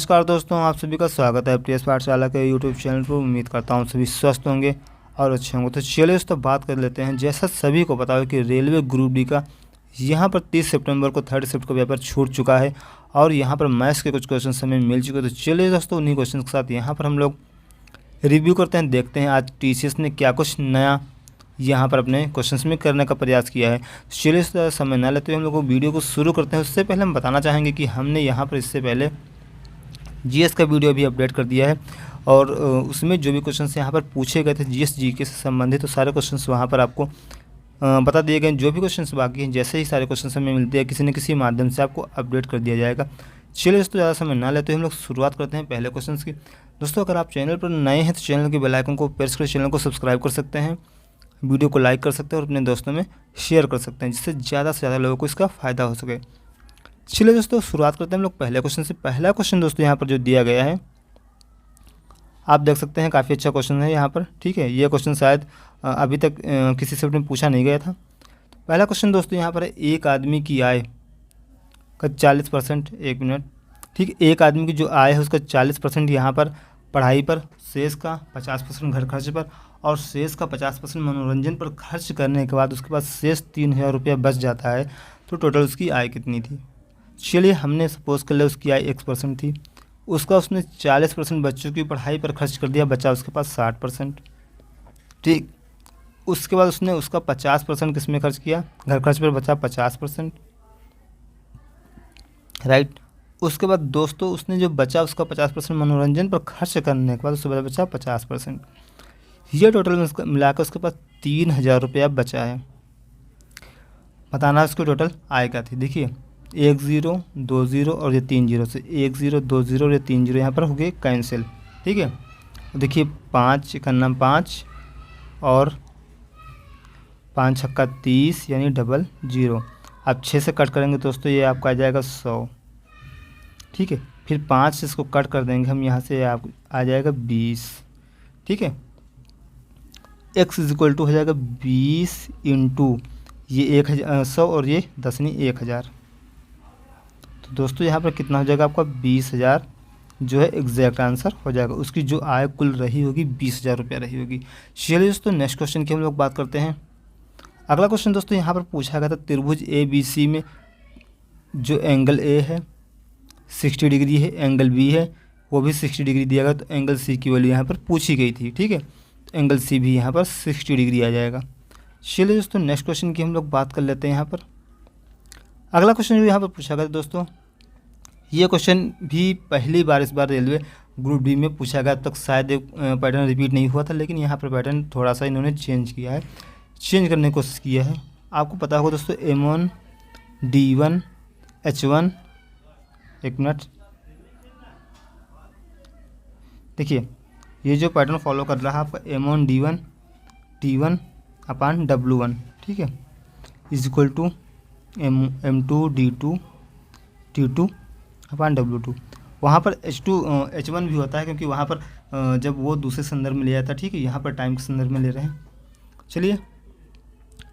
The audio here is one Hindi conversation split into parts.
नमस्कार दोस्तों, आप सभी का स्वागत है प्रियस पाठशाला के यूट्यूब चैनल पर। उम्मीद करता हूँ सभी स्वस्थ होंगे और अच्छे होंगे। तो चलिए दोस्तों बात कर लेते हैं। जैसा सभी को पता हो कि रेलवे ग्रुप डी का यहाँ पर 30 सितंबर को थर्ड शिफ्ट का पेपर छूट चुका है और यहाँ पर मैथ्स के कुछ क्वेश्चन हमें मिल चुके हैं। तो चलिए दोस्तों उन्हीं क्वेश्चन के साथ यहाँ पर हम लोग रिव्यू करते हैं, देखते हैं आज टीसीएस ने क्या कुछ नया यहाँ पर अपने क्वेश्चंस में करने का प्रयास किया है। चलिए इस समय न लेते हुए हम लोग वीडियो को शुरू करते हैं। उससे पहले हम बताना चाहेंगे कि हमने यहाँ पर इससे पहले जीएस का वीडियो भी अपडेट कर दिया है और उसमें जो भी क्वेश्चंस यहाँ पर पूछे गए थे जीएस जीके से संबंधित, तो सारे क्वेश्चंस वहाँ पर आपको बता दिए गए। जो भी क्वेश्चंस बाकी हैं, जैसे ही सारे क्वेश्चंस हमें मिलते हैं किसी न किसी माध्यम से आपको अपडेट कर दिया जाएगा। चलिए दोस्तों ज़्यादा समय ना लेते हुए हम लोग शुरुआत करते हैं पहले क्वेश्चन की। दोस्तों अगर आप चैनल पर नए हैं तो चैनल के बेल आइकन को प्रेस कर चैनल को सब्सक्राइब कर सकते हैं, वीडियो को लाइक कर सकते हैं और अपने दोस्तों में शेयर कर सकते हैं, जिससे ज़्यादा से ज़्यादा लोगों को इसका फ़ायदा हो सके। चलिए दोस्तों शुरुआत करते हैं हम लोग पहले क्वेश्चन से। पहला क्वेश्चन दोस्तों यहाँ पर जो दिया गया है आप देख सकते हैं, काफ़ी अच्छा क्वेश्चन है यहाँ पर। ठीक है, ये क्वेश्चन शायद अभी तक किसी से में पूछा नहीं गया था। पहला क्वेश्चन दोस्तों यहाँ पर है, एक आदमी की आय का 40%, एक मिनट, ठीक, एक आदमी की जो आय है उसका 40% यहाँ पर पढ़ाई पर, शेष का 50% घर खर्च पर और शेष का 50% मनोरंजन पर खर्च करने के बाद उसके पास शेष 3000 रुपया बच जाता है, तो टोटल उसकी आय कितनी थी। चलिए हमने सपोज कर लिया उसकी आय X% थी, उसका उसने 40% बच्चों की पढ़ाई पर खर्च कर दिया, बचा उसके पास 60%। ठीक, उसके बाद उसने उसका 50% किस में खर्च किया, घर खर्च पर, बचा 50%। राइट, उसके बाद दोस्तों उसने जो बचा उसका 50% मनोरंजन पर खर्च करने के बाद उससे बचा 50%। ये टोटल मिलाकर उसके पास 3000 रुपया बचा है। बताना उसकी टोटल आय क्या थी। देखिए 1 0 2 0 और ये 3 0 से 1 0 2 0 और ये 3 0 यहाँ पर हो गए कैंसिल। ठीक है, देखिए 5 इकन्ना 5 और 5 छक्का 30 यानी 00। आप 6 से कट करेंगे दोस्तों ये आपका आ जाएगा 100। ठीक है, फिर 5 से इसको कट कर देंगे हम, यहाँ से आप आ जाएगा 20। ठीक है, x इक्वल टू हो जाएगा 20 इंटू ये 100 और ये 10 नहीं 1000। तो दोस्तों यहाँ पर कितना हो जाएगा आपका 20000 जो है एग्जैक्ट आंसर हो जाएगा। उसकी जो आय कुल रही होगी 20000 रुपया रही होगी। चलिए दोस्तों नेक्स्ट क्वेश्चन की हम लोग बात करते हैं। अगला क्वेश्चन दोस्तों यहाँ पर पूछा गया था, त्रिभुज ABC में जो एंगल A है 60 डिग्री है, एंगल B है वो भी 60 डिग्री दिया गया, तो एंगल C की वैल्यू यहाँ पर पूछी गई थी। ठीक है, तो एंगल C भी यहाँ पर 60 डिग्री आ जाएगा। चलिए दोस्तों नेक्स्ट क्वेश्चन की हम लोग बात कर लेते हैं। यहाँ पर अगला क्वेश्चन जो यहाँ पर पूछा गया दोस्तों, ये क्वेश्चन भी पहली बार इस बार रेलवे ग्रुप डी में पूछा गया। अब तक शायद पैटर्न रिपीट नहीं हुआ था, लेकिन यहाँ पर पैटर्न थोड़ा सा इन्होंने चेंज किया है, चेंज करने की कोशिश किया है। आपको पता होगा दोस्तों M1 D1 H1, एक मिनट, देखिए ये जो पैटर्न फॉलो कर रहा है आपका M1 D1 T1 अपान W1, ठीक है, is equal to M2 D2 T2 upon W2। वहाँ पर H1 भी होता है, क्योंकि वहाँ पर जब वो दूसरे संदर्भ में ले जाता है। ठीक है, यहाँ पर टाइम के संदर्भ में ले रहे हैं। चलिए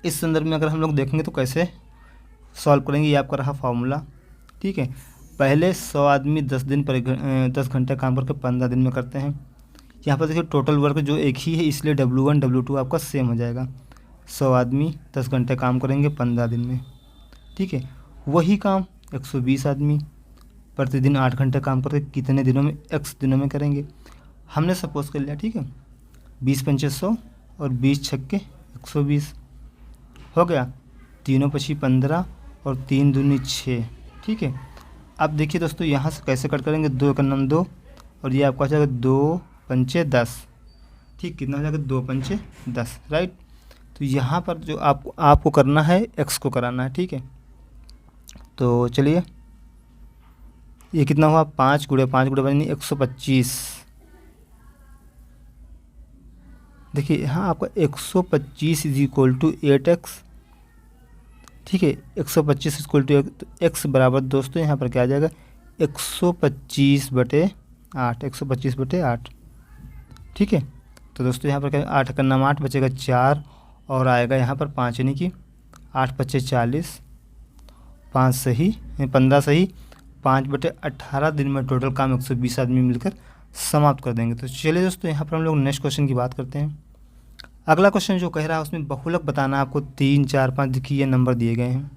इस संदर्भ में अगर हम लोग देखेंगे तो कैसे सॉल्व करेंगे, ये आपका रहा फार्मूला। ठीक है, पहले 100 आदमी 10 घंटे काम करके 15 दिन में करते हैं। यहाँ पर देखिए टोटल वर्क जो एक ही है, इसलिए W1 W2 आपका सेम हो जाएगा। 100 आदमी 10 घंटे काम करेंगे 15 दिन में। ठीक है, वही काम 120 आदमी प्रतिदिन 8 घंटे काम करके कितने दिनों में, x दिनों में करेंगे। हमने सपोज कर लिया। ठीक है, 20 पंचे 100 और 20 छक्के 120 हो गया, 3 पची 15 और 3 दूनी 6। ठीक है, अब देखिए दोस्तों यहाँ से कैसे कट करेंगे, 2 का नाम 2 और ये आपका हो जाएगा 2 पंचे 10। ठीक, कितना हो जाएगा 2 पंचे 10। राइट, तो यहाँ पर जो आपको करना है x को कराना है। ठीक है, तो चलिए ये कितना हुआ, 5 गुणे 5 गुणे यानी 125। देखिए यहाँ आपका 125 इज इक्वल टू 8x। ठीक है, 125 इक्वल टू x बराबर दोस्तों यहाँ पर क्या आ जाएगा 125/8, 125/8। ठीक है, तो दोस्तों यहाँ पर क्या 8 का नाम 8 बचेगा 4 और आएगा यहाँ पर 5, यानी कि 8 × 5 = 40, 5 सही 15 सही 5/18 दिन में टोटल काम 120 आदमी मिलकर समाप्त कर देंगे। तो चलिए दोस्तों, यहाँ पर हम लोग नेक्स्ट क्वेश्चन की बात करते हैं। अगला क्वेश्चन जो कह रहा है उसमें बहुलक बताना है आपको। 3, 4, 5 देखिए ये नंबर दिए गए हैं।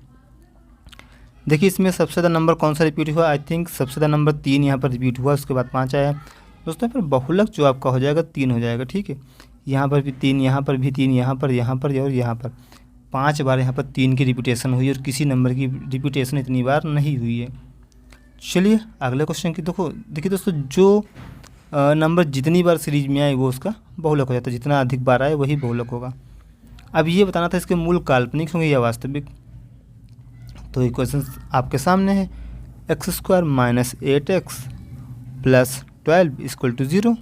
देखिए इसमें सबसे ज़्यादा नंबर कौन सा रिपीट हुआ, आई थिंक सबसे ज़्यादा नंबर 3 यहाँ पर रिपीट हुआ, उसके बाद 5 आया। दोस्तों यहाँ पर बहुलक जो आपका हो जाएगा 3 हो जाएगा, ठीक है। यहाँ पर भी 3, यहाँ पर भी 3, यहाँ पर और यहाँ पर 5 बार यहाँ पर 3 की रिपीटेशन हुई और किसी नंबर की रिपीटेशन इतनी बार नहीं हुई है। चलिए अगले क्वेश्चन की देखिए दोस्तों, जो नंबर जितनी बार सीरीज में आए वो उसका बहुलक हो जाता है, जितना अधिक बार आए वही बहुलक होगा। अब ये बताना था इसके मूल काल्पनिक होंगे या वास्तविक। तो ये क्वेश्चन आपके सामने है। x² - 8x + 12 = 0।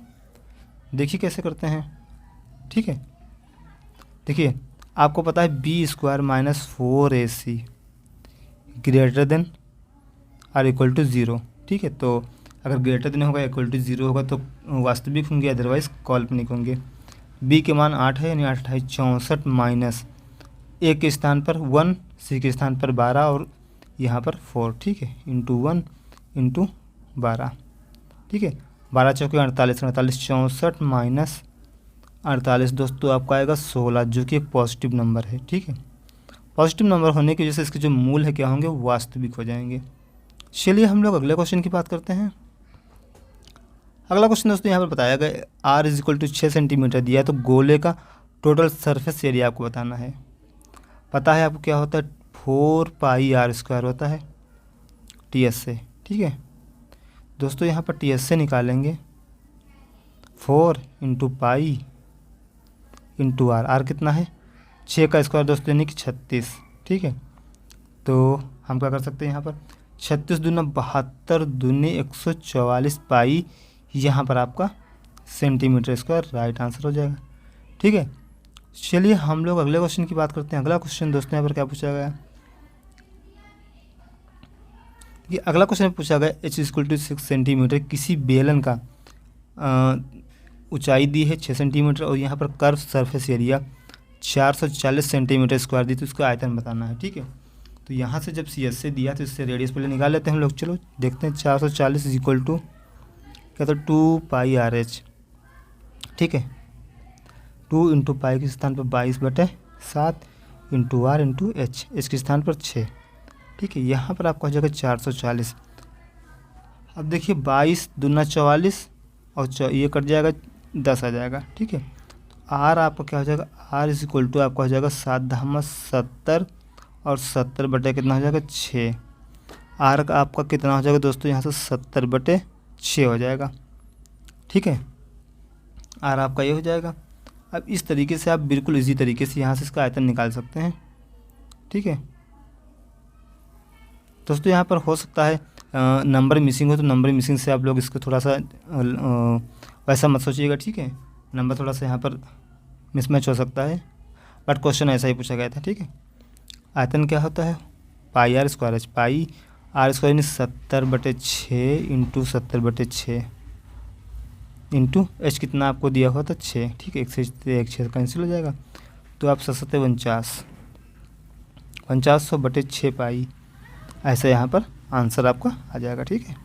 देखिए कैसे करते हैं, ठीक है। देखिए आपको पता है b² - 4ac > 0, ठीक है। तो अगर ग्रेटर देन होगा = 0 होगा तो वास्तविक होंगे, अदरवाइज काल्पनिक होंगे। b के मान 8 है, यानी 8 × 8 = 64 माइनस a के स्थान पर 1, c के स्थान पर 12 और यहाँ पर 4, ठीक है, × 1 × 12, ठीक है। 12 × 4 = 48, 48 = 64 माइनस 48 दोस्तों आपका आएगा 16, जो कि एक पॉजिटिव नंबर है, ठीक है। पॉजिटिव नंबर होने की वजह से इसके जो मूल है क्या होंगे, वास्तविक हो जाएंगे। चलिए हम लोग अगले क्वेश्चन की बात करते हैं। अगला क्वेश्चन दोस्तों यहाँ पर बताया गया r = 6 सेंटीमीटर दिया है, तो गोले का टोटल सरफेस एरिया आपको बताना है। पता है आपको क्या होता है, 4πr² होता है ts से, ठीक है। दोस्तों यहाँ पर ts से निकालेंगे 4 × π × r कितना है, 6 का स्क्वायर दोस्तों यानी कि 36, ठीक है। तो हम क्या कर सकते हैं यहाँ पर 36 दूना 72 दूनी 144 पाई, यहाँ पर आपका सेंटीमीटर स्क्वायर राइट आंसर हो जाएगा, ठीक है। चलिए हम लोग अगले क्वेश्चन की बात करते हैं। अगला क्वेश्चन दोस्तों यहाँ पर क्या पूछा गया, कि अगला क्वेश्चन पूछा गया h = 6 सेंटीमीटर, किसी बेलन का ऊंचाई दी है 6 सेंटीमीटर और यहाँ पर curve surface area 440 centimetre square दी, तो इसका आयतन बताना है, ठीक है। तो यहाँ से जब सी एस से दिया तो इससे रेडियस पहले निकाल लेते हैं हम लोग। चलो देखते हैं 440 = क्या, तो 2πrh, ठीक है। 2 × π के स्थान पर 22/7 × r × h के स्थान पर 6, ठीक है। यहाँ पर आपका हो जाएगा 440। अब देखिए 22 दूना 44 और ये कट जाएगा 10 आ जाएगा, ठीक है। तो r आपका क्या हो जाएगा, r = आपका हो जाएगा 7×70 और 70 कितना हो जाएगा 6। r का आपका कितना हो जाएगा दोस्तों, यहाँ से 70/6 हो जाएगा, ठीक है। r आपका ये हो जाएगा। अब इस तरीके से आप बिल्कुल इजी तरीके से यहाँ से इसका आयतन निकाल सकते हैं, ठीक है। दोस्तों यहाँ पर हो सकता है नंबर मिसिंग हो, तो नंबर मिसिंग से आप लोग इसको थोड़ा सा वैसा मत सोचिएगा, ठीक है। नंबर थोड़ा सा यहाँ पर मिसमैच हो सकता है, बट क्वेश्चन ऐसा ही पूछा गया था, ठीक है। आयतन क्या होता है, πr² h, पाई r² यानी 70/6 × 70/6 इंटू h कितना आपको दिया हुआ था 6, ठीक है। 1 से 6 कैंसिल हो जाएगा, तो आप 7 × 49 50/6 पाई, ऐसा यहाँ पर आंसर आपका आ जाएगा, ठीक है।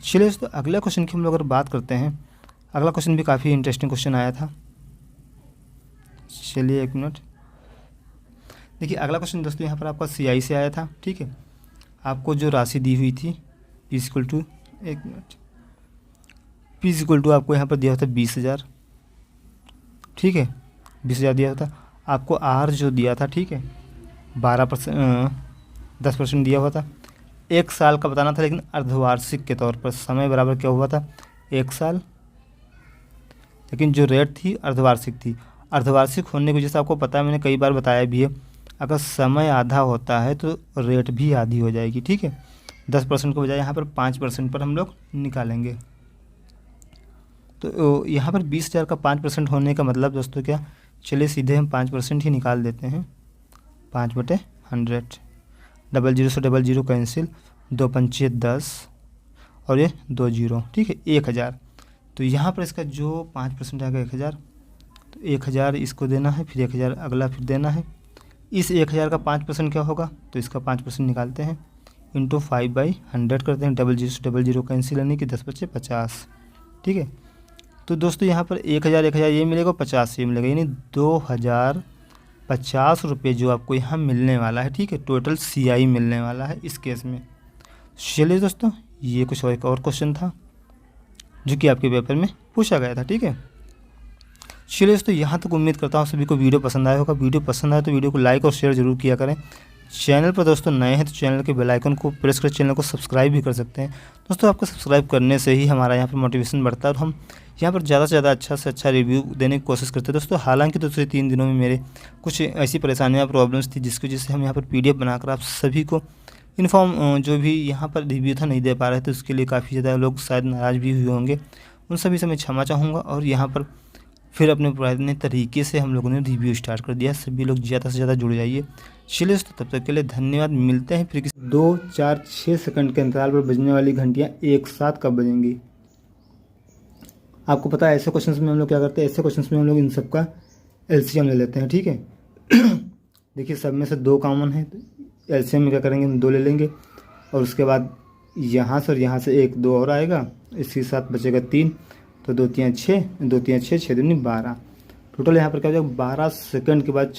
चलिए दोस्तों अगले क्वेश्चन की हम लोग अगर बात करते हैं। अगला क्वेश्चन भी काफ़ी इंटरेस्टिंग क्वेश्चन आया था। चलिए 1 मिनट। देखिए अगला क्वेश्चन दोस्तों यहाँ पर आपका CI से आया था, ठीक है। आपको जो राशि दी हुई थी P = 1 मिनट, P = आपको यहाँ पर दिया होता 20,000, ठीक है। 20,000 दिया होता आपको। R जो दिया था, ठीक है, 10% दिया हुआ था। 1 साल का बताना था, लेकिन अर्धवार्षिक के तौर पर समय बराबर क्या हुआ था 1 साल, लेकिन जो रेट थी अर्धवार्षिक थी। अर्धवार्षिक होने की वजह से आपको पता है, मैंने कई बार बताया भी है, अगर समय आधा होता है तो रेट भी आधी हो जाएगी, ठीक है। 10% के बजाय यहाँ पर 5% पर हम लोग निकालेंगे। तो यहाँ पर 20,000 का 5% होने का मतलब दोस्तों क्या, चलिए सीधे हम 5% ही निकाल देते हैं। 5/100, 00 से 00 कैंसिल, 2 पंचे 10 और ये 2 0, ठीक है, 1,000। तो यहाँ पर इसका जो 5% आएगा 1,000, तो 1,000 इसको देना है, फिर 1,000 अगला फिर देना है। इस 1,000 का 5% क्या होगा, तो इसका 5% निकालते हैं, इंटू 5/100 करते हैं, डबल जीरो से डबल जीरो कैंसिल यानी कि 10 बचे 50। ठीक है, तो दोस्तों यहाँ पर 1000 ये मिलेगा, 50 ये मिलेगा, यानी 2050 रुपये जो आपको यहाँ मिलने वाला है। ठीक है, टोटल CI मिलने वाला है इस केस में। चलिए दोस्तों, ये कुछ एक और क्वेश्चन था जो कि आपके पेपर में पूछा गया था। ठीक है, चलिए दोस्तों, यहाँ तक उम्मीद करता हूँ सभी को वीडियो पसंद आया होगा। वीडियो पसंद आए तो वीडियो को लाइक और शेयर जरूर किया करें। चैनल पर दोस्तों नए हैं तो चैनल के बेल आइकन को प्रेस कर चैनल को सब्सक्राइब भी कर सकते हैं। दोस्तों, आपको सब्सक्राइब करने से ही हमारा यहाँ पर मोटिवेशन बढ़ता है और हम यहाँ पर ज़्यादा से ज़्यादा अच्छा से अच्छा रिव्यू देने की कोशिश करते हैं। दोस्तों, हालांकि दूसरे 3 दिनों में मेरे कुछ ऐसी परेशानियाँ प्रॉब्लम्स थी जिसकी वजह से हम यहाँ पर PDF बनाकर आप सभी को इन्फॉर्म जो भी यहाँ पर रिव्यू था नहीं दे पा रहे थे, उसके लिए काफ़ी ज़्यादा लोग शायद नाराज़ भी हुए होंगे। उन सभी से मैं क्षमा चाहूँगा और यहाँ पर फिर अपने पुराने तरीके से हम लोगों ने रिव्यू स्टार्ट कर दिया। सभी लोग ज़्यादा से ज़्यादा जुड़ जाइए। चलिए दोस्तों, तब तक के लिए धन्यवाद। मिलते हैं फिर 2, 4, 6 सेकंड के अंतराल पर बजने वाली घंटियाँ एक साथ कब बजेंगी। आपको पता है ऐसे क्वेश्चंस में हम लोग क्या करते हैं, ऐसे क्वेश्चंस में हम लोग इन सब का LCM ले लेते हैं। ठीक है, देखिए सब में से 2 कॉमन है, तो LCM में क्या करेंगे, हम 2 ले लेंगे और उसके बाद यहाँ से और यहाँ से 1 2 और आएगा, इसके साथ बचेगा 3, तो 2 3 6, 2 3 6, 6 दूनी 12। टोटल यहाँ पर क्या हो जाएगा, 12 सेकंड के बाद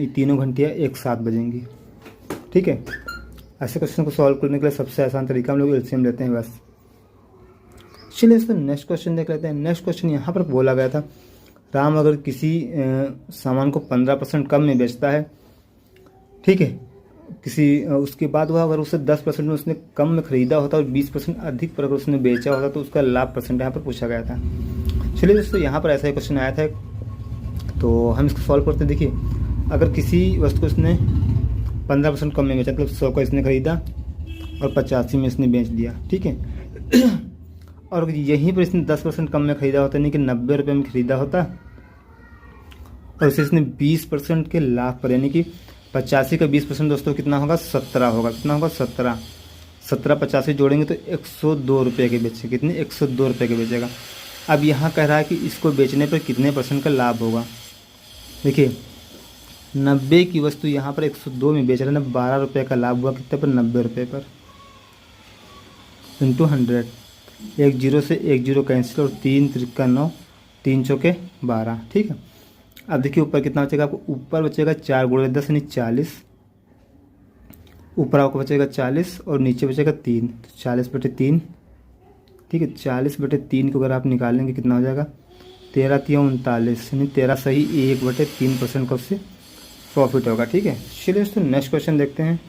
तीनों घंटियाँ एक साथ बजेंगी। ठीक है, ऐसे क्वेश्चन को सॉल्व करने के लिए सबसे आसान तरीका हम लोग LCM लेते हैं बस। चलिए इसमें नेक्स्ट क्वेश्चन देख लेते हैं। नेक्स्ट क्वेश्चन यहाँ पर बोला गया था, राम अगर किसी सामान को 15% कम में बेचता है, ठीक है, उसके बाद वह अगर उसे 10% में उसने कम में खरीदा होता और 20% अधिक पर अगर उसने बेचा होता तो उसका लाभ परसेंट यहाँ पर पूछा गया था। चलिए दोस्तों, यहाँ पर ऐसा ही क्वेश्चन आया था, तो हम इसको सॉल्व करते हैं। देखिए, अगर किसी वस्तु को इसने 15% कम में बेचा, मतलब 100 का इसने खरीदा और 85 में इसने बेच दिया। ठीक है, और यहीं पर इसने 10% कम में खरीदा होता, यानी कि 90 रुपये में खरीदा होता और इसे इसने 20% के लाभ पर, यानी कि 85 का 20% दोस्तों कितना होगा, 17 होगा। कितना होगा, 17 85 जोड़ेंगे तो 102 रुपये के बेचे, कितने 102 रुपये के बेचेगा। अब यहाँ कह रहा है कि इसको बेचने पर कितने % का लाभ होगा। देखिए, 90 की वस्तु यहाँ पर 102 में बेच रहा है ना, 12 रुपये का लाभ हुआ, कितने पर, 90 रुपये पर, इंटू 100। 1 0 से 1 0 कैंसिल और 3 3 9, 3 चौके 12। ठीक है, अब देखिए ऊपर कितना बचेगा आपको, ऊपर बचेगा 4 × 10 यानी 40, ऊपर आपको बचेगा 40 और नीचे बचेगा 3, तो 40/3। ठीक है, 40/3 को अगर आप निकालेंगे कितना हो जाएगा, 13 3 39, यानी 13 सही 1/3% का उससे प्रॉफिट होगा। ठीक है, चलिए दोस्तों नेक्स्ट क्वेश्चन देखते हैं।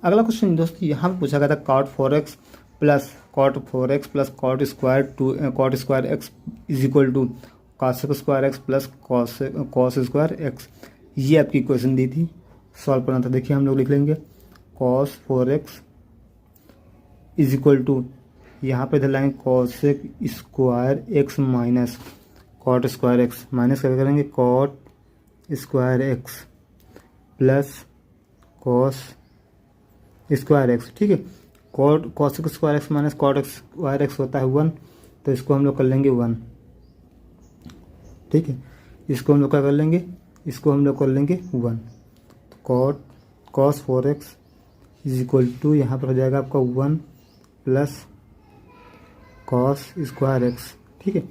अगला क्वेश्चन दोस्तों यहाँ पर पूछा गया था, cot 4x plus cot 4x plus cot square x is equal to cos square x plus cos square x। ये आपकी क्वेश्चन दी थी, सॉल्व करना था। देखिए हम लोग लिख लेंगे cos 4x is equal to, यहाँ पे इधर लाएंगे cos square x minus cot square x, minus क्या करेंगे cot square x plus cos square x। ठीक है, cos square x minus cot square x होता है 1, तो इसको हम लोग कर लेंगे 1। ठीक है, इसको हम लोग क्या कर लेंगे, इसको हम लोग कर लेंगे 1। तो cos 4x is equal to, यहाँ पर हो जाएगा आपका 1 प्लस cos स्क्वायर x। ठीक है,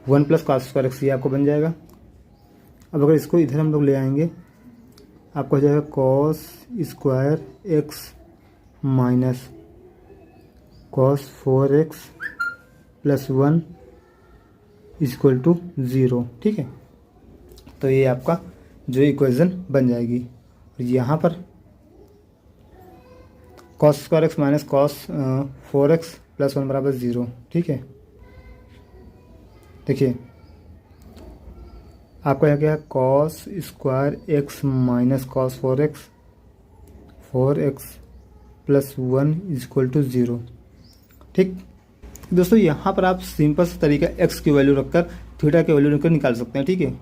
1 प्लस cos स्क्वायर x ये आपको बन जाएगा। अब अगर इसको इधर हम लोग ले आएंगे, आपको हो जाएगा cos square x minus cos 4x plus 1 equal to 0। ठीक है, तो ये आपका जो इक्वेशन बन जाएगी। और यहाँ पर cos square x minus cos 4x plus 1 बराबर 0। ठीक है, देखिए आपका यहाँ क्या है, cos square x minus cos 4x plus 1 equal to 0। ठीक दोस्तों, यहाँ पर आप सिंपल सा तरीका x की वैल्यू रखकर थीटा की वैल्यू रखकर निकाल सकते हैं। ठीक है,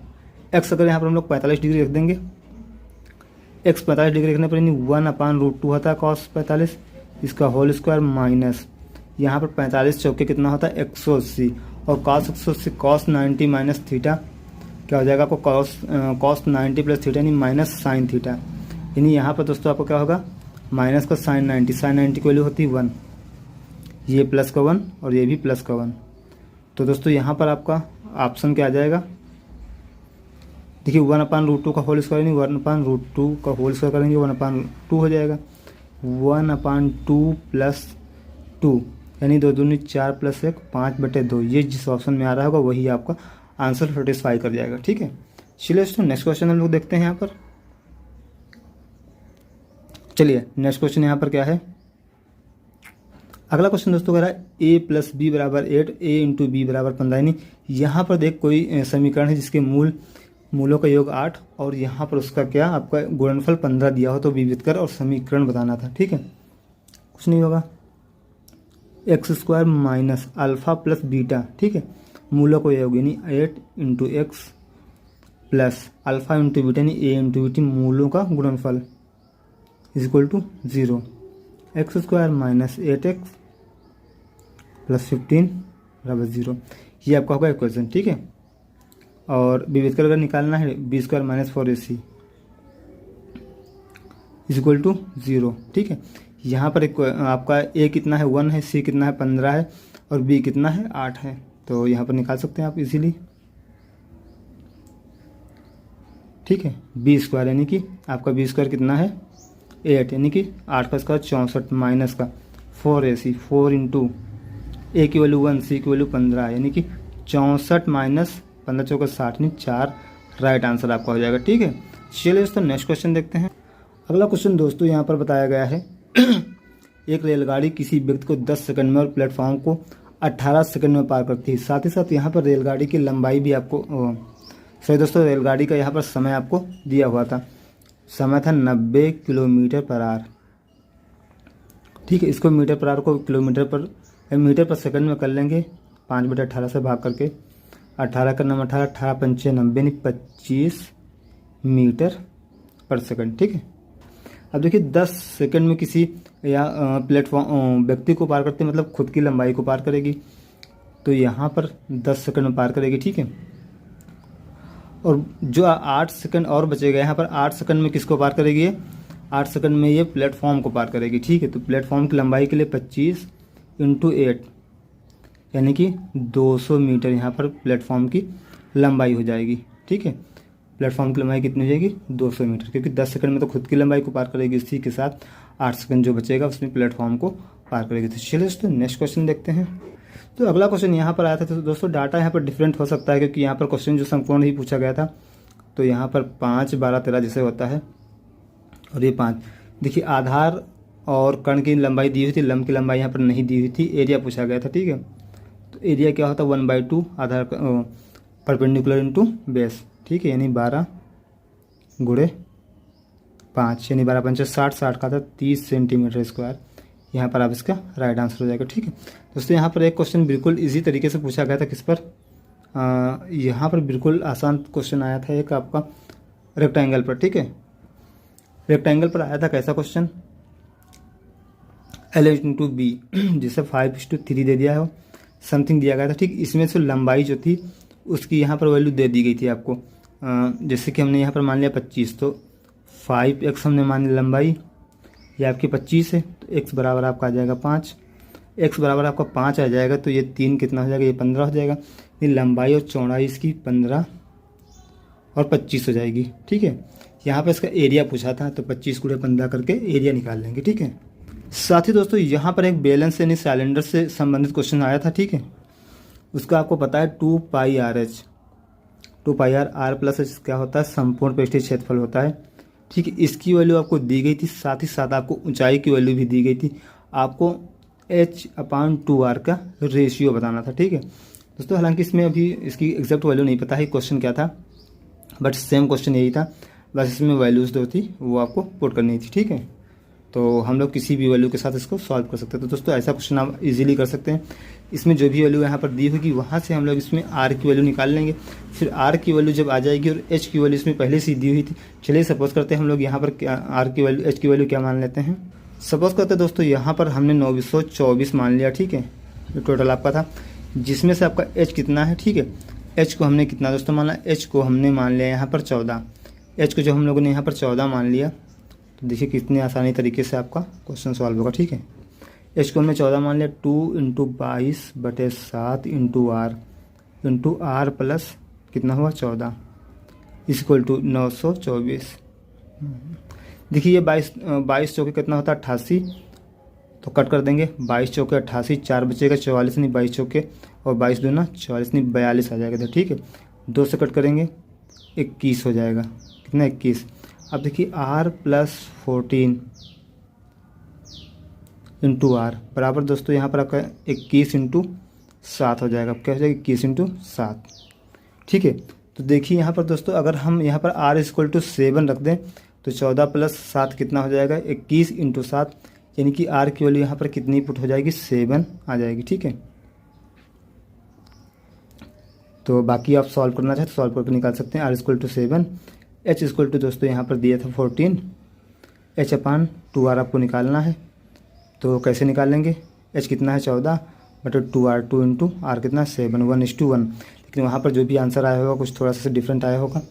x अगर यहाँ पर हम लोग 45 डिग्री रख देंगे, x 45 डिग्री रखने पर यानी 1/√2 होता है cos 45, इसका होल स्क्वायर माइनस यहाँ पर 45 चौके कितना होता है 180, और cos 180 cos 90 माइनस थीटा क्या हो जाएगा आपको cos 90 प्लस थीटा यानी माइनस साइन थीटा, यानी यहाँ पर दोस्तों आपको क्या होगा माइनस का साइन 90, साइन 90 की वैल्यू होती है 1, ये प्लस का 1 और ये भी प्लस का 1। तो दोस्तों यहाँ पर आपका ऑप्शन क्या आ जाएगा, देखिए 1/√2 का होल स्क्वायर नहीं, 1/√2 का होल स्क्वायर करेंगे 1/2 हो जाएगा, 1/2 + 2 यानी 2 दूनी 4 + 1 5/2। ये जिस ऑप्शन में आ रहा होगा वही आपका आंसर सेटिस्फाई कर जाएगा। ठीक है, चलिए दोस्तों नेक्स्ट क्वेश्चन हम लोग देखते हैं यहाँ पर। चलिए नेक्स्ट क्वेश्चन यहाँ पर क्या है, अगला क्वेश्चन दोस्तों कह रहा है a + b = 8, a × b = 15। यानी यहाँ पर देख कोई समीकरण है जिसके मूलों का योग 8 और यहाँ पर उसका क्या आपका गुणनफल 15 दिया हो तो विविध कर और समीकरण बताना था। ठीक है, कुछ नहीं होगा, x² - α + β। ठीक है, मूलों को योग यानी 8 × x प्लस अल्फा × बीटा यानी a × बीटी मूलों का गुणनफल = 0, x² - 8x + 15 = 0। ये आपका होगा इक्वेशन। ठीक है, और विविध कर अगर निकालना है b² - 4ac = 0। ठीक है, यहाँ पर एक आपका a कितना है 1 है, c कितना है 15 है और b कितना है 8 है। तो यहाँ पर निकाल सकते हैं आप इजीली। ठीक है, b² यानी कि आपका b² कितना है 8 यानी कि 8 का स्क्वायर 64 माइनस का 4ac 4 × a की वैल्यू 1 c की वैल्यू 15 यानी कि 64 माइनस 15 × 4 = 60 यानी 4 राइट आंसर आपका हो जाएगा। ठीक है, चलिए दोस्तों नेक्स्ट क्वेश्चन देखते हैं। अगला क्वेश्चन दोस्तों यहाँ पर बताया गया है एक रेलगाड़ी किसी व्यक्ति को 10 सेकंड में और प्लेटफॉर्म को 18 सेकंड में पार करती है। साथ ही साथ यहाँ पर रेलगाड़ी की लंबाई भी आपको सही दोस्तों, रेलगाड़ी का यहाँ पर समय आपको दिया हुआ था, समय था 90 किलोमीटर/आवर। ठीक है, इसको मीटर/आवर को मीटर पर सेकंड में कर लेंगे, 5/18 से भाग करके 18 का नाम 18 18 पंचे 90 यानी 25 मीटर/सेकंड। ठीक है, अब देखिए 10 सेकंड में किसी या प्लेटफॉर्म व्यक्ति को पार करते मतलब खुद की लंबाई को पार करेगी, तो यहाँ पर 10 सेकंड में पार करेगी। ठीक है, और जो 8 सेकंड और बचेगा यहाँ पर 8 सेकंड में किसको पार करेगी, ये 8 सेकंड में ये प्लेटफॉर्म को पार करेगी। ठीक है, तो प्लेटफॉर्म की लंबाई के लिए 25 × 8 यानी कि 200 मीटर यहाँ पर प्लेटफॉर्म की लंबाई हो जाएगी। ठीक है, प्लेटफॉर्म की लंबाई कितनी हो जाएगी 200 मीटर, क्योंकि 10 सेकंड में तो खुद की लंबाई को पार करेगी, इसी के साथ 8 सेकंड जो बचेगा उसमें प्लेटफॉर्म को पार करेगी। तो चलिए दोस्तों नेक्स्ट क्वेश्चन देखते हैं। तो अगला क्वेश्चन यहाँ पर आया था, तो दोस्तों डाटा यहाँ पर डिफरेंट हो सकता है क्योंकि यहाँ पर क्वेश्चन जो संपूर्ण ही पूछा गया था, तो यहाँ पर 5 12 13 जैसे होता है और ये 5। देखिए आधार और कण की लंबाई दी हुई थी, लंब की लंबाई यहाँ पर नहीं दी हुई थी, एरिया पूछा गया था। ठीक है, तो एरिया क्या होता है 1/2 आधार परपेंडिकुलर × बेस। ठीक है, यानी 12 × 5 यानी 12 × 5 60, 60 का था 30 सेंटीमीटर²। यहाँ पर आप इसका राइट आंसर हो जाएगा। ठीक है दोस्तों, यहाँ पर एक क्वेश्चन बिल्कुल इजी तरीके से पूछा गया था, किस पर यहाँ पर बिल्कुल आसान क्वेश्चन आया था एक आपका रेक्टेंगल पर। ठीक है, रेक्टेंगल पर आया था कैसा क्वेश्चन, L × B जिसे 5:3 दे दिया है, समथिंग दिया गया था। ठीक, इसमें से लंबाई जो थी उसकी यहाँ पर वैल्यू दे दी गई थी आपको, जैसे कि हमने यहाँ पर मान लिया 25, तो 5x हमने मान लिया लंबाई, ये आपकी 25 है, तो x बराबर आपका आ जाएगा 5, x बराबर आपका 5 आ जाएगा, तो ये 3 कितना हो जाएगा, ये 15 हो जाएगा। ये लंबाई और चौड़ाई इसकी 15 और 25 हो जाएगी। ठीक है, यहाँ पर इसका एरिया पूछा था, तो 25 × 15 करके एरिया निकाल लेंगे। ठीक है, साथ ही दोस्तों यहाँ पर एक बैलेंस यानी सिलेंडर से संबंधित क्वेश्चन आया था। ठीक है, उसका आपको पता है 2πr/h, 2πr + h क्या होता है, संपूर्ण पृष्ठीय क्षेत्रफल होता है। ठीक है, इसकी वैल्यू आपको दी गई थी, साथ ही साथ आपको ऊंचाई की वैल्यू भी दी गई थी, आपको h/2r का रेशियो बताना था। ठीक है दोस्तों, हालांकि इसमें अभी इसकी एग्जैक्ट वैल्यू नहीं पता है क्वेश्चन क्या था, बट सेम क्वेश्चन यही था, बस इसमें वैल्यूज़ जो थी वो आपको पुट करनी थी। ठीक है, तो हम लोग किसी भी वैल्यू के साथ इसको सॉल्व कर सकते हैं। तो दोस्तों ऐसा क्वेश्चन आप इजीली कर सकते हैं, इसमें जो भी वैल्यू यहाँ पर दी होगी वहाँ से हम लोग इसमें r की वैल्यू निकाल लेंगे, फिर r की वैल्यू जब आ जाएगी और h की वैल्यू इसमें पहले से दी हुई थी। चलिए सपोज करते हैं हम लोग यहाँ पर r की वैल्यू h की वैल्यू क्या मान लेते हैं, सपोज करते हैं दोस्तों यहाँ पर हमने 924 मान लिया। ठीक है, ये टोटल आपका था, जिसमें से आपका h कितना है। ठीक है, h को हमने कितना दोस्तों माना, h को हमने मान लिया यहाँ पर 14, h को जब हम लोगों ने यहाँ पर 14 मान लिया तो देखिए कितनी आसानी तरीके से आपका क्वेश्चन सॉल्व होगा। ठीक है, एच को हमने 14 मान लिया, 2 × 22/7 इंटू आर प्लस कितना हुआ 14 इक्वल टू 924। देखिए ये 22 चौके कितना होता है 88, तो कट कर देंगे, 22 चौके 88, 4 बचेगा 44 नहीं 22 चौके, और 22 दूना 44 नहीं 42 आ जाएगा। तो ठीक है, 2 से कट करेंगे 21 हो जाएगा, कितना 21। अब देखिए r प्लस 14 इंटू आर बराबर दोस्तों यहाँ पर आपका 21 इंटू 7 हो जाएगा। क्या हो जाएगा 21 इंटू 7। ठीक है, तो देखिए यहाँ पर दोस्तों अगर हम यहाँ पर r इक्वल टू 7 रख दें तो 14 प्लस 7 कितना हो जाएगा 21 इंटू 7, यानी कि r की वैल्यू यहाँ पर कितनी पुट हो जाएगी 7 आ जाएगी। ठीक है, तो बाकी आप सॉल्व करना चाहें तो सॉल्व करके निकाल सकते हैं। r equal to 7, h equal to दोस्तों यहाँ पर दिया था 14, h/2r आपको निकालना है। तो कैसे निकालेंगे, h कितना है 14 बटे 2r, 2 इंटू आर कितना 7, 1:1। लेकिन वहाँ पर जो भी आंसर आया होगा कुछ थोड़ा सा डिफरेंट आया होगा,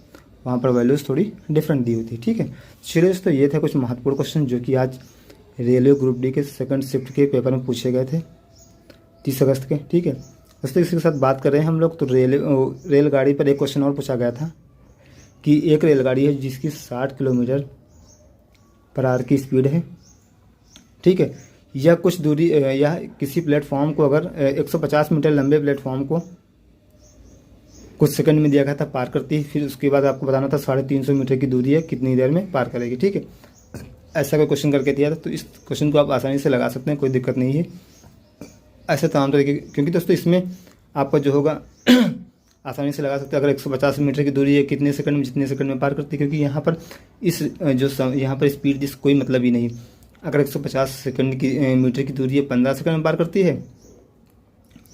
वहाँ पर वैल्यूज़ थोड़ी डिफरेंट दी हुई थी। ठीक है, चलिए तो ये थे कुछ महत्वपूर्ण क्वेश्चन जो कि आज रेलवे ग्रुप डी के सेकंड शिफ्ट के पेपर में पूछे गए थे 30 अगस्त के। ठीक है दोस्तों, इसी के साथ बात कर रहे हैं हम लोग, तो रेलगाड़ी पर एक क्वेश्चन और पूछा गया था कि एक रेलगाड़ी है जिसकी 60 किलोमीटर पर आवर की स्पीड है। ठीक है, यह कुछ दूरी या किसी प्लेटफॉर्म को अगर 150 मीटर लंबे प्लेटफॉर्म को कुछ सेकंड में दिया गया था पार करती है, फिर उसके बाद आपको बताना था 350 मीटर की दूरी है कितनी देर में पार करेगी। ठीक है, ऐसा कोई क्वेश्चन करके दिया था, तो इस क्वेश्चन को आप आसानी से लगा सकते हैं, कोई दिक्कत नहीं है। ऐसे तमाम तरीके, क्योंकि दोस्तों इसमें आपका जो होगा आसानी से लगा सकते हैं। अगर 150 मीटर की दूरी है कितने सेकंड में, जितने सेकंड में पार करती है, क्योंकि यहाँ पर इस यहाँ पर स्पीड जिस कोई मतलब ही नहीं। अगर 150 सेकंड की मीटर की दूरी है 15 सेकंड में पार करती है।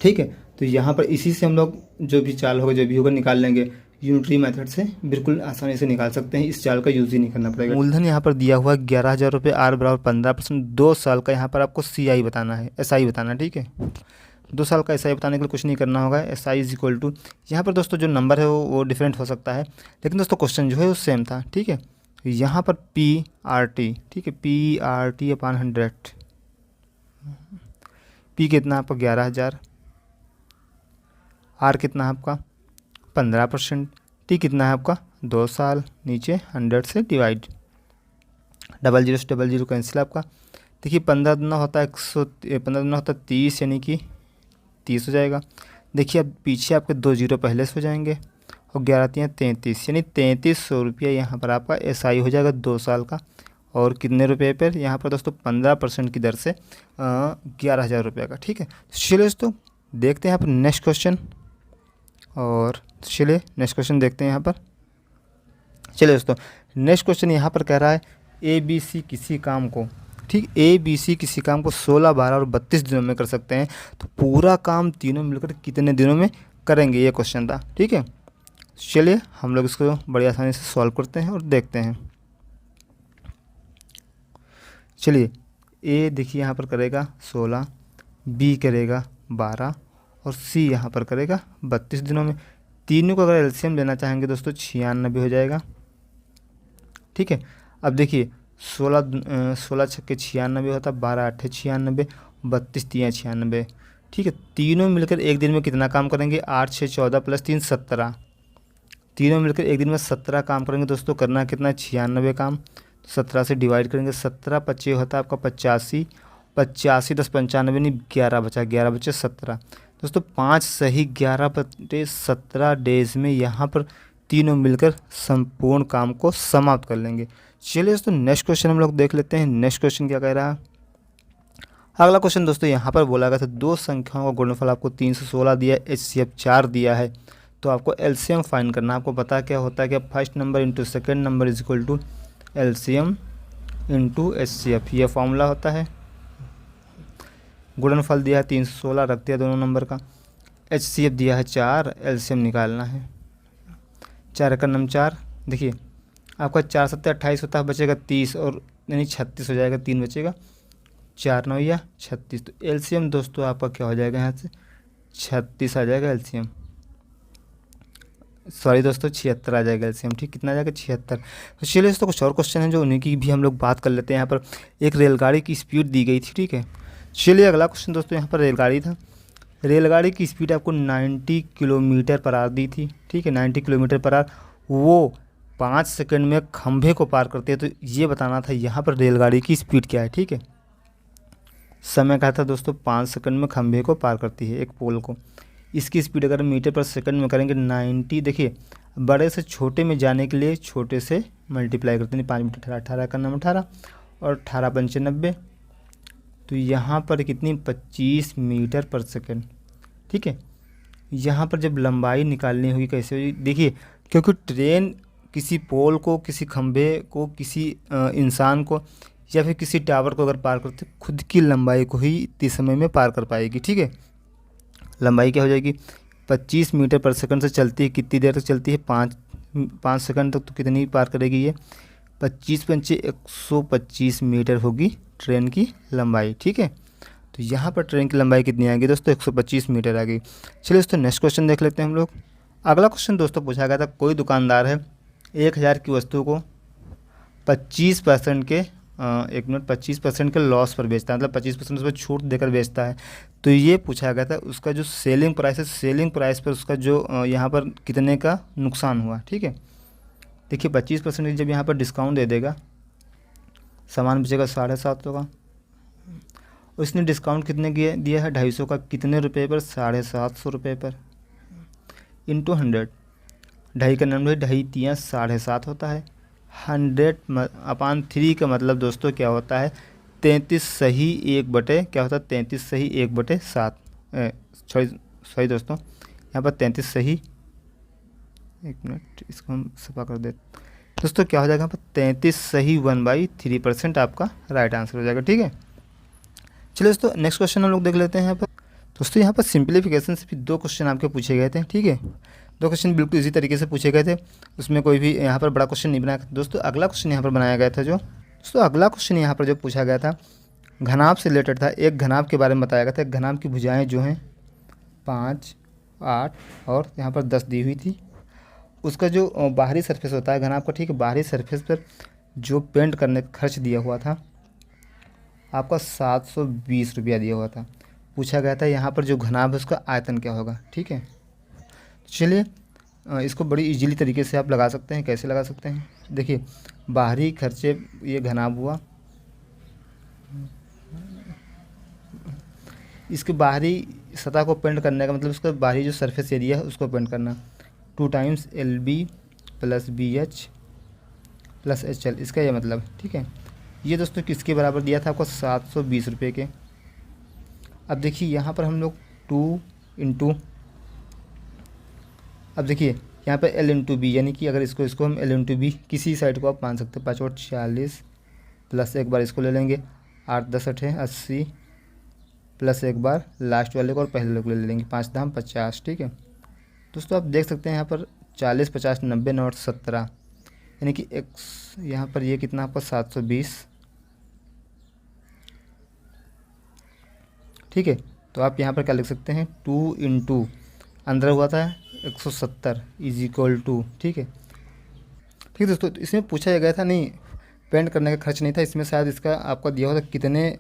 ठीक है, तो यहाँ पर इसी से हम लोग जो भी चाल होगा जो भी होगा निकाल लेंगे, यूनिटरी मेथड से बिल्कुल आसानी से निकाल सकते हैं, इस चाल का यूज़ ही नहीं करना पड़ेगा। मूलधन यहाँ पर दिया हुआ 11,000 रुपये, आर बराबर 15%, 2 साल का यहाँ पर आपको CI बताना है, SI बताना है। ठीक है, 2 साल का SI बताने के लिए कुछ नहीं करना होगा। SI इज इक्वल टू, यहाँ पर दोस्तों जो नंबर है वो डिफरेंट हो सकता है, लेकिन दोस्तों क्वेश्चन जो है वो सेम था। ठीक है, यहाँ पर PRT, ठीक है, PRT/100, P कितना आपका 11,000, R कितना है आपका 15%, T कितना है आपका 2 साल, नीचे 100 से डिवाइड, 00 से 00 कैंसिल आपका। देखिए 15 दूना होता है 15 दूना होता है 30, यानी कि 30 हो जाएगा। देखिए अब पीछे आपके 2 जीरो पहले से हो जाएंगे, और 11×3 = 33, यानी 3300 रुपया यहाँ पर आपका SI हो जाएगा 2 साल का। और कितने रुपये पर, यहाँ पर दोस्तों 15% की दर से 11,000 रुपये का। ठीक है, चलिए दोस्तों देखते हैं यहाँ पर नेक्स्ट क्वेश्चन, और चलिए नेक्स्ट क्वेश्चन देखते हैं यहाँ पर। चलिए दोस्तों नेक्स्ट क्वेश्चन यहाँ पर कह रहा है ABC किसी काम को, ठीक, ABC किसी काम को 16, 12 और 32 दिनों में कर सकते हैं, तो पूरा काम तीनों मिलकर कितने दिनों में करेंगे, ये क्वेश्चन था। ठीक है, चलिए हम लोग इसको बड़ी आसानी से सॉल्व करते हैं और देखते हैं। चलिए A देखिए यहाँ पर करेगा 16, B करेगा 12 और C यहाँ पर करेगा 32 दिनों में। तीनों को अगर LCM लेना चाहेंगे दोस्तों 96 हो जाएगा। ठीक है, अब देखिए 16 छक्के 96 होता है, 12 8 96, 32 3 96। ठीक है, तीनों मिलकर एक दिन में कितना काम करेंगे, 8 6 14 + 3 17। तीनों मिलकर एक दिन में 17 काम करेंगे दोस्तों। करना कितना 96 काम, तो 17 से डिवाइड करेंगे, 17 25 होता है आपका 85, 85 10 95 नहीं 11 बचा, 11 बचे 17 दोस्तों। 5 सही 11/17 डेज में यहाँ पर तीनों मिलकर संपूर्ण काम को समाप्त कर लेंगे। चलिए दोस्तों नेक्स्ट क्वेश्चन हम लोग देख लेते हैं। नेक्स्ट क्वेश्चन क्या कह रहा है। अगला क्वेश्चन दोस्तों यहाँ पर बोला गया था दो संख्याओं का गुणनफल आपको 316 दिया, HCF 4 दिया है, तो आपको LCM फाइंड करना। आपको पता क्या होता है कि first number into second number is equal to LCM into HCF, ये फॉर्मूला होता है। गुणनफल दिया है 316, रख दिया दोनों नंबर का। HCF दिया है 4, LCM निकालना है। 4 का नम 4, देखिए आपका 4 7 28 होता है, बचेगा 30 और यानी 36 हो जाएगा, 3 बचेगा, 4 9 या 36। तो LCM दोस्तों आपका क्या हो जाएगा, यहाँ से 36 आ जाएगा LCM। सॉरी दोस्तों 76 आ जाएगा एलसीएम, ठीक, कितना आ जाएगा 76। तो चलिए दोस्तों कुछ और क्वेश्चन है जो उन्हीं की भी हम लोग बात कर लेते हैं। यहाँ पर एक रेलगाड़ी की स्पीड दी गई थी, ठीक है। चलिए अगला क्वेश्चन दोस्तों, यहाँ पर रेलगाड़ी था, रेलगाड़ी की स्पीड आपको 90 किलोमीटर पर आवर दी थी, ठीक है, 90 किलोमीटर पर आवर, वो 5 सेकंड में खंभे को पार करती है। तो ये बताना था यहाँ पर रेलगाड़ी की स्पीड क्या है, ठीक है। समय कहा था दोस्तों 5 सेकंड में खंभे को पार करती है, एक पोल को। इसकी स्पीड अगर मीटर पर सेकंड में करेंगे 90, देखिए बड़े से छोटे में जाने के लिए छोटे से मल्टीप्लाई करते हैं, 5 मीटर 18, 18 का नाम 18 और 18 पंचे 90, तो यहाँ पर कितनी 25 मीटर पर सेकंड, ठीक है। यहाँ पर जब लंबाई निकालनी होगी कैसे होगी, देखिए क्योंकि ट्रेन किसी पोल को, किसी खंभे को, किसी इंसान को या फिर किसी टावर को अगर पार करते, खुद की लंबाई को ही इतने समय में पार कर पाएगी, ठीक है। लंबाई क्या हो जाएगी, 25 मीटर पर सेकंड से चलती है, कितनी देर तक चलती है, 5 सेकंड तक, तो कितनी पार करेगी ये 25 पंचे 125 मीटर होगी ट्रेन की लंबाई, ठीक है। तो यहाँ पर ट्रेन की लंबाई कितनी आएगी दोस्तों, 125 मीटर आ गई। चलिए दोस्तों नेक्स्ट क्वेश्चन देख लेते हैं हम लोग। अगला क्वेश्चन दोस्तों पूछा गया था, कोई दुकानदार है 1000 की वस्तु को 25% के 25% के लॉस पर बेचता है, मतलब 25% उस पर छूट देकर बेचता है। तो ये पूछा गया था उसका जो सेलिंग प्राइस है, सेलिंग प्राइस पर उसका जो यहाँ पर कितने का नुकसान हुआ, ठीक है। देखिए 25% जब यहाँ पर डिस्काउंट दे देगा, सामान बेचेगा 750 का, उसने डिस्काउंट कितने दिया है 250 का, कितने रुपए पर, 750 रुपये पर, इंटू 100, ढाई का नंबर, ढाई 3 7.5 होता है, 100/3 का मतलब दोस्तों क्या होता है, 33 सही 1/, क्या होता है 33 सही 1/7, सॉरी दोस्तों यहाँ पर 33 सही, एक मिनट इसको हम सफा कर देते दोस्तों, क्या हो जाएगा यहाँ पर 33 सही 1/3% आपका राइट आंसर हो जाएगा, ठीक है। चलिए दोस्तों नेक्स्ट क्वेश्चन हम लोग देख लेते हैं। यहाँ पर दोस्तों यहाँ पर सिंप्लीफिकेशन से भी 2 क्वेश्चन आपके पूछे गए थे, ठीक है। 2 क्वेश्चन बिल्कुल इसी तरीके से पूछे गए थे, उसमें कोई भी यहाँ पर बड़ा क्वेश्चन नहीं बनाया दोस्तों। अगला क्वेश्चन यहाँ पर बनाया गया था जो दोस्तों, अगला क्वेश्चन यहाँ पर जो पूछा गया था घनाभ से रिलेटेड था। एक घनाभ के बारे में बताया गया था, घनाभ की भुजाएँ जो हैं 5, 8 और यहाँ पर 10 दी हुई थी। उसका जो बाहरी सरफेस होता है घनाभ का, ठीक है, बाहरी सरफेस पर जो पेंट करने का खर्च दिया हुआ था आपका 720 रुपया दिया हुआ था। पूछा गया था यहाँ पर जो घनाभ है उसका आयतन क्या होगा, ठीक है। चलिए इसको बड़ी इजीली तरीके से आप लगा सकते हैं। कैसे लगा सकते हैं, देखिए बाहरी खर्चे ये घनाभ हुआ, इसके बाहरी सतह को पेंट करने का मतलब उसका बाहरी जो सरफेस एरिया है उसको पेंट करना, 2 टाइम्स LB + BH + HL, इसका ये मतलब, ठीक है। ये दोस्तों किसके बराबर दिया था आपको, 720 रुपये के। अब देखिए यहाँ पर हम लोग 2 इंटू, अब देखिए यहाँ पर L इंटू बी, यानी कि अगर इसको हम L इंटू बी किसी साइड को आप मान सकते हैं, 5 और 40 प्लस एक बार इसको ले लेंगे, 8 10 8 80 प्लस एक बार लास्ट वाले को और पहले को ले लेंगे, 5 दाम 50, ठीक है। दोस्तों आप देख सकते हैं यहाँ पर 40 50 90 9 17, यानी कि x यहाँ पर ये कितना आपका 720, ठीक है। तो आप यहाँ पर क्या लिख सकते हैं, 2 इंटू अंदर हुआ था 170 = ठीक है। ठीक है दोस्तों, तो इसमें पूछा गया था नहीं, पेंट करने का खर्च नहीं था इसमें, शायद इसका आपका दिया हुआ था कितने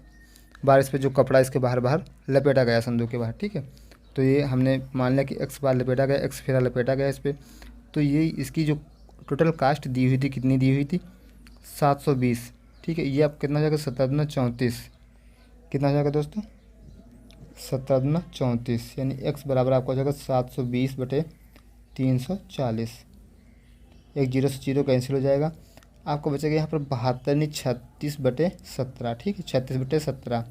बार इस पर जो कपड़ा इसके बाहर लपेटा गया संदूक के बाहर, ठीक है। तो ये हमने मान लिया कि x बार लपेटा गया, x फेरा लपेटा गया इस पर, तो ये इसकी जो टोटल कास्ट दी हुई थी, कितनी दी हुई थी 720, ठीक है। ये आप कितना हो जाएगा 7 34, कितना हो जाएगा दोस्तों 7 34, यानी x बराबर आपका हो जाएगा 720/340, एक 0 से 0 कैंसिल हो जाएगा, आपको बचेगा यहाँ पर 72 36/17, ठीक है, 36/17।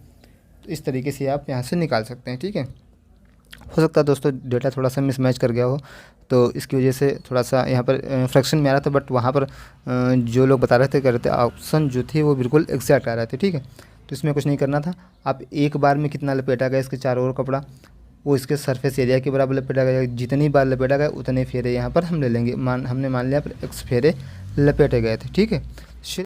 तो इस तरीके से आप यहाँ से निकाल सकते हैं, ठीक है। हो सकता है दोस्तों डेटा थोड़ा सा मिसमैच कर गया हो, तो इसकी वजह से थोड़ा सा यहाँ पर फ्रैक्शन में आ रहा था, बट वहाँ पर जो लोग बता रहे थे, कह रहे थे ऑप्शन जो थे वो बिल्कुल एग्जैक्ट आ रहे थे, ठीक है। तो इसमें कुछ नहीं करना था, आप एक बार में कितना लपेटा गया इसके चारों ओर कपड़ा, वो इसके सरफेस एरिया के बराबर लपेटा गया, जितनी बार लपेटा गया उतने फेरे यहाँ पर हम ले लेंगे, हमने मान लिया पर x फेरे लपेटे गए थे, ठीक है।